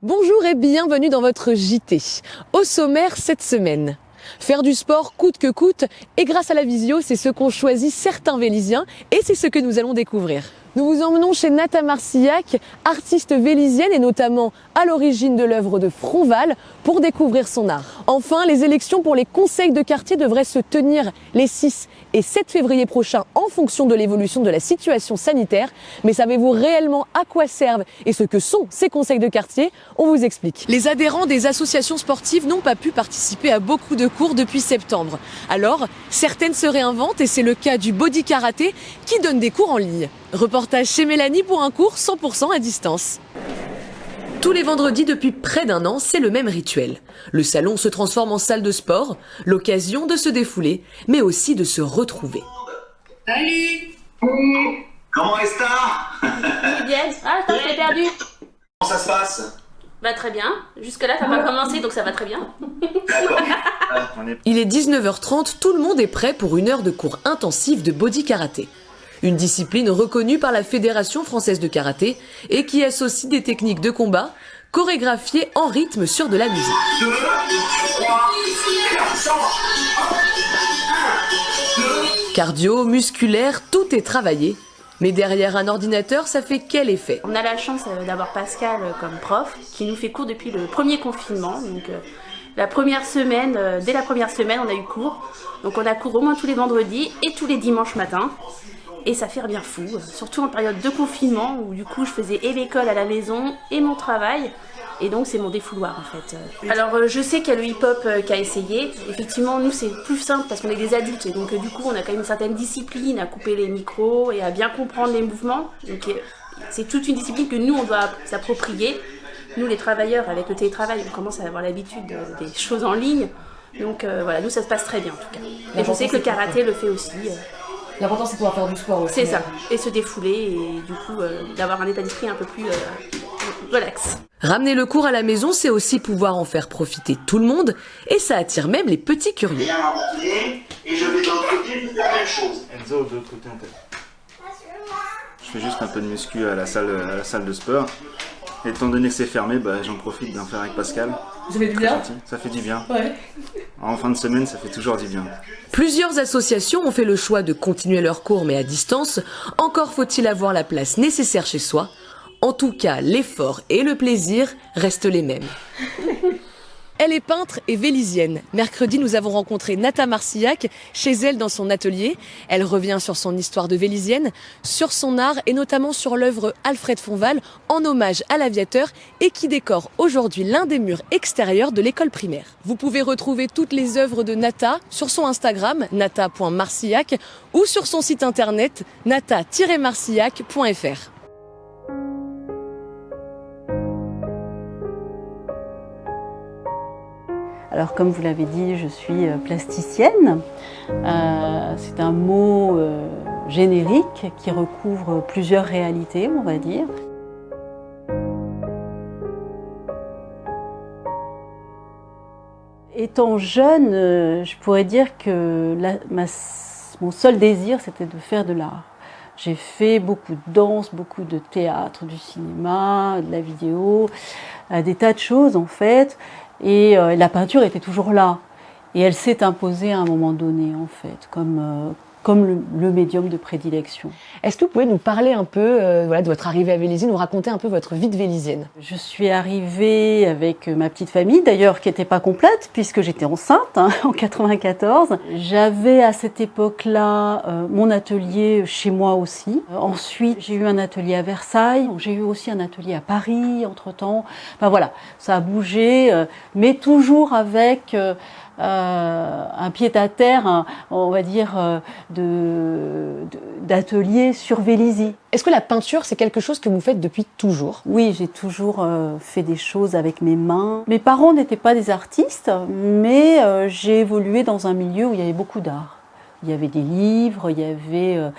Bonjour et bienvenue dans votre JT. Au sommaire cette semaine, faire du sport coûte que coûte et grâce à la visio, c'est ce qu'ont choisi certains Vélisiens et c'est ce que nous allons découvrir. Nous vous emmenons chez Nata Marcillac, artiste vélisienne et notamment à l'origine de l'œuvre de Fronval, pour découvrir son art. Enfin, les élections pour les conseils de quartier devraient se tenir les 6 et 7 février prochains en fonction de l'évolution de la situation sanitaire. Mais savez-vous réellement à quoi servent et ce que sont ces conseils de quartier? On vous explique. Les adhérents des associations sportives n'ont pas pu participer à beaucoup de cours depuis septembre. Alors, certaines se réinventent et c'est le cas du Body Karaté qui donne des cours en ligne. Reportage chez Mélanie pour un cours 100% à distance. Tous les vendredis depuis près d'un an, c'est le même rituel. Le salon se transforme en salle de sport, l'occasion de se défouler, mais aussi de se retrouver. Salut. Comment est-ce Bien. Ah, je t'ai perdu. Comment ça se passe? Bah très bien. Jusque-là, t'as pas commencé, donc ça va très bien. D'accord. Il est 19h30, tout le monde est prêt pour une heure de cours intensif de Body Karaté. Une discipline reconnue par la Fédération française de karaté et qui associe des techniques de combat chorégraphiées en rythme sur de la musique. 2, 3, 4, Cardio, musculaire, tout est travaillé. Mais derrière un ordinateur, ça fait quel effet? On a la chance d'avoir Pascal comme prof qui nous fait cours depuis le premier confinement. Donc la première semaine, dès la première semaine, on a eu cours. Donc on a cours au moins tous les vendredis et tous les dimanches matins. Et ça fait bien fou, surtout en période de confinement où du coup je faisais et l'école à la maison et mon travail. Et donc c'est mon défouloir en fait. Alors je sais qu'il y a le hip-hop qui a essayé. Effectivement nous c'est plus simple parce qu'on est des adultes et donc du coup on a quand même une certaine discipline à couper les micros et à bien comprendre les mouvements. Donc c'est toute une discipline que nous on doit s'approprier. Nous les travailleurs avec le télétravail on commence à avoir l'habitude des choses en ligne. Donc voilà, nous ça se passe très bien en tout cas. Et je sais que le karaté le fait aussi. L'important c'est de pouvoir faire du sport aussi. C'est ça, et se défouler et du coup d'avoir un état d'esprit un peu plus relax. Ramener le cours à la maison, c'est aussi pouvoir en faire profiter tout le monde et ça attire même les petits curieux. Bien rempli, et je vais de l'autre côté vous faire la même chose. Enzo, de l'autre côté en tête. Je fais juste un peu de muscu à la salle de sport. Et étant donné que c'est fermé, j'en profite d'en faire avec Pascal. Ça fait du bien? Ça fait du bien. Ouais. En fin de semaine, ça fait toujours du bien. Plusieurs associations ont fait le choix de continuer leurs cours mais à distance. Encore faut-il avoir la place nécessaire chez soi. En tout cas, l'effort et le plaisir restent les mêmes. Elle est peintre et vélisienne. Mercredi, nous avons rencontré Nata Marcillac chez elle dans son atelier. Elle revient sur son histoire de vélisienne, sur son art et notamment sur l'œuvre Alfred Fronval en hommage à l'aviateur et qui décore aujourd'hui l'un des murs extérieurs de l'école primaire. Vous pouvez retrouver toutes les œuvres de Nata sur son Instagram nata.marcillac ou sur son site internet nata-marcillac.fr. Alors comme vous l'avez dit, je suis plasticienne. C'est un mot générique qui recouvre plusieurs réalités, on va dire. Étant jeune, je pourrais dire que mon seul désir, c'était de faire de l'art. J'ai fait beaucoup de danse, beaucoup de théâtre, du cinéma, de la vidéo, des tas de choses en fait. Et la peinture était toujours là. Et elle s'est imposée à un moment donné, en fait, comme le médium de prédilection. Est-ce que vous pouvez nous parler un peu de votre arrivée à Vélizy, nous raconter un peu votre vie de vélisienne? Je suis arrivée avec ma petite famille, d'ailleurs, qui n'était pas complète, puisque j'étais enceinte en 94. J'avais à cette époque-là mon atelier chez moi aussi. Ensuite, j'ai eu un atelier à Versailles. J'ai eu aussi un atelier à Paris, entre-temps. Enfin voilà, ça a bougé, mais toujours avec un pied-à-terre, on va dire, d'atelier sur Vélizy. Est-ce que la peinture, c'est quelque chose que vous faites depuis toujours? Oui, j'ai toujours fait des choses avec mes mains. Mes parents n'étaient pas des artistes, mais j'ai évolué dans un milieu où il y avait beaucoup d'art. Il y avait des livres, il y avait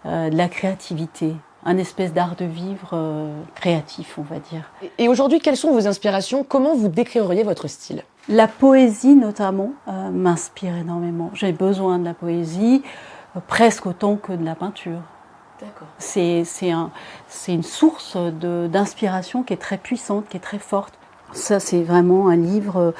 de la créativité. Un espèce d'art de vivre créatif, on va dire. Et aujourd'hui, quelles sont vos inspirations? Comment vous décririez votre style? La poésie, notamment, m'inspire énormément. J'ai besoin de la poésie presque autant que de la peinture. D'accord. C'est une source d'inspiration qui est très puissante, qui est très forte. Ça, c'est vraiment un livre,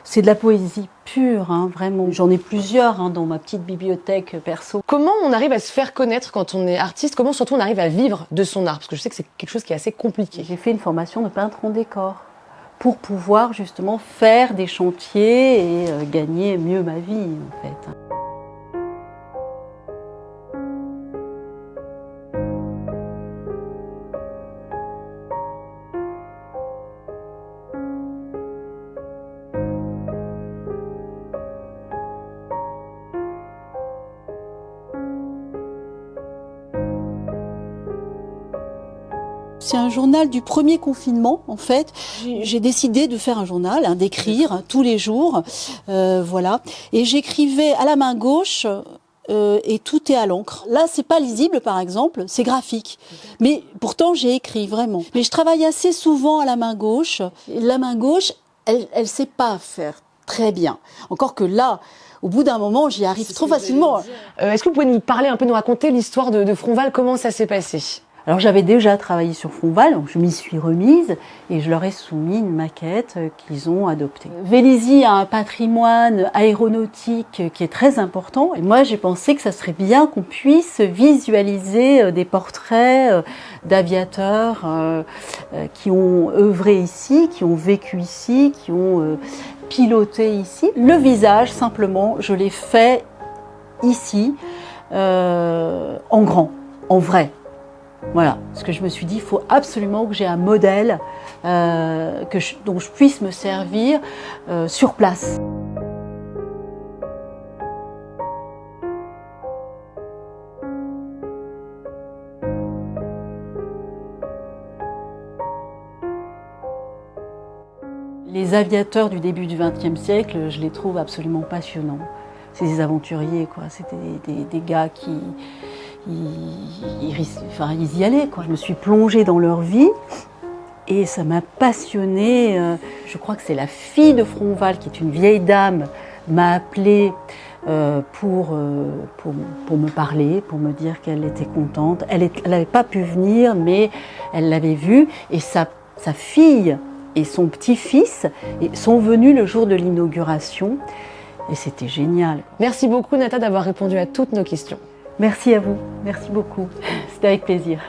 c'est de la poésie pure, hein, vraiment. J'en ai plusieurs dans ma petite bibliothèque perso. Comment on arrive à se faire connaître quand on est artiste? Comment surtout on arrive à vivre de son art? Parce que je sais que c'est quelque chose qui est assez compliqué. J'ai fait une formation de peintre en décor pour pouvoir justement faire des chantiers et gagner mieux ma vie, en fait. C'est un journal du premier confinement, en fait. J'ai décidé de faire un journal, d'écrire tous les jours, voilà. Et j'écrivais à la main gauche et tout est à l'encre. Là, c'est pas lisible, par exemple, c'est graphique. Mais pourtant, j'ai écrit vraiment. Mais je travaille assez souvent à la main gauche. La main gauche, elle sait pas faire très bien. Encore que là, au bout d'un moment, j'y arrive trop facilement. Est-ce que vous pouvez nous parler un peu, nous raconter l'histoire de Fronval, comment ça s'est passé? Alors j'avais déjà travaillé sur Fronval, donc je m'y suis remise et je leur ai soumis une maquette qu'ils ont adoptée. Vélizy a un patrimoine aéronautique qui est très important et moi j'ai pensé que ça serait bien qu'on puisse visualiser des portraits d'aviateurs qui ont œuvré ici, qui ont vécu ici, qui ont piloté ici. Le visage, simplement, je l'ai fait ici, en grand, en vrai. Voilà, parce que je me suis dit, il faut absolument que j'ai un modèle dont je puisse me servir sur place. Les aviateurs du début du XXe siècle, je les trouve absolument passionnants. C'est des aventuriers, quoi. C'était des gars qui... Ils y allaient, quoi. Je me suis plongée dans leur vie et ça m'a passionnée. Je crois que c'est la fille de Fronval, qui est une vieille dame, m'a appelée pour me parler, pour me dire qu'elle était contente. Elle n'avait pas pu venir, mais elle l'avait vue et sa fille et son petit-fils sont venus le jour de l'inauguration et c'était génial. Merci beaucoup Nata d'avoir répondu à toutes nos questions. Merci à vous, merci beaucoup, c'était avec plaisir.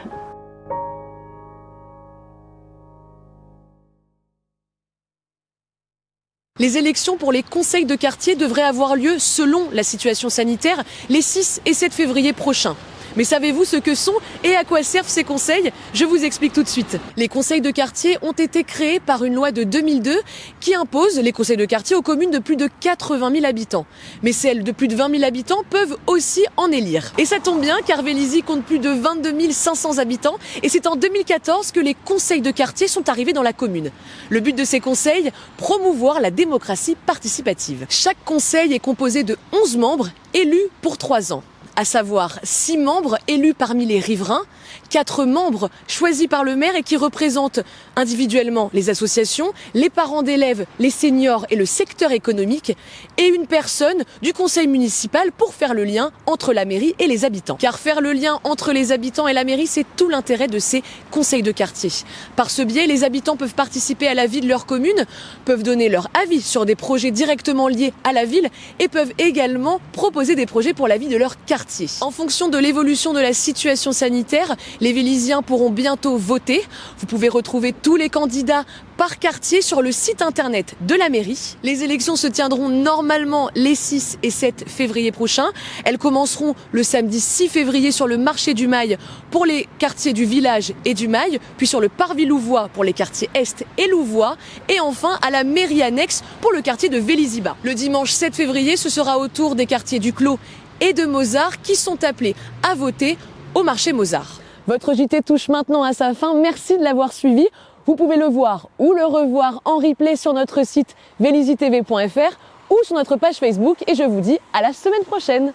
Les élections pour les conseils de quartier devraient avoir lieu, selon la situation sanitaire, les 6 et 7 février prochains. Mais savez-vous ce que sont et à quoi servent ces conseils? Je vous explique tout de suite. Les conseils de quartier ont été créés par une loi de 2002 qui impose les conseils de quartier aux communes de plus de 80 000 habitants. Mais celles de plus de 20 000 habitants peuvent aussi en élire. Et ça tombe bien car Vélizy compte plus de 22 500 habitants et c'est en 2014 que les conseils de quartier sont arrivés dans la commune. Le but de ces conseils, promouvoir la démocratie participative. Chaque conseil est composé de 11 membres élus pour 3 ans. À savoir 6 membres élus parmi les riverains, 4 membres choisis par le maire et qui représentent individuellement les associations, les parents d'élèves, les seniors et le secteur économique, et une personne du conseil municipal pour faire le lien entre la mairie et les habitants. Car faire le lien entre les habitants et la mairie, c'est tout l'intérêt de ces conseils de quartier. Par ce biais, les habitants peuvent participer à la vie de leur commune, peuvent donner leur avis sur des projets directement liés à la ville et peuvent également proposer des projets pour la vie de leur quartier. En fonction de l'évolution de la situation sanitaire, les Vélizyens pourront bientôt voter. Vous pouvez retrouver tous les candidats par quartier sur le site internet de la mairie. Les élections se tiendront normalement les 6 et 7 février prochains. Elles commenceront le samedi 6 février sur le marché du Mail pour les quartiers du village et du Mail, puis sur le parvis louvois pour les quartiers Est et Louvois, et enfin à la mairie annexe pour le quartier de Vélizy-Bas. Le dimanche 7 février, ce sera au tour des quartiers du Clos et de Mozart qui sont appelés à voter au marché Mozart. Votre JT touche maintenant à sa fin. Merci de l'avoir suivi. Vous pouvez le voir ou le revoir en replay sur notre site vélizytv.fr ou sur notre page Facebook. Et je vous dis à la semaine prochaine.